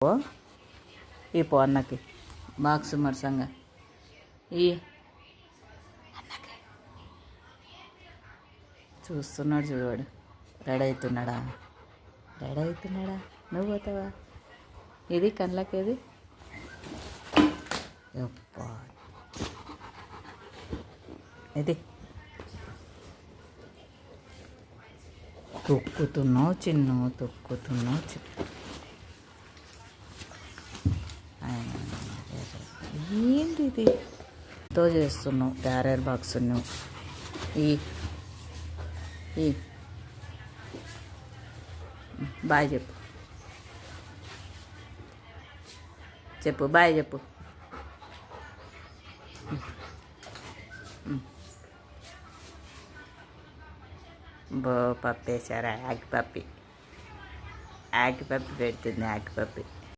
ఓ ఈ పో అన్నకి బాక్స్ మరసంగా ఈ అన్నకి చూస్తున్నాడు చూడవాడు. రెడీ అవుతున్నాడా? నువ్వు పోతావా? ఇది కళ్ళకేది ఇది తొక్కుతున్నావు ఏంటి ఇది తో చేస్తున్నావు? క్యారియర్ బాక్స్ నువ్వు ఈ బాయ్ చెప్పు బాయ్ చెప్పు. బో పప్పేశారా? యాగ్ పప్పి పెడుతుంది. యాగ్ పప్పి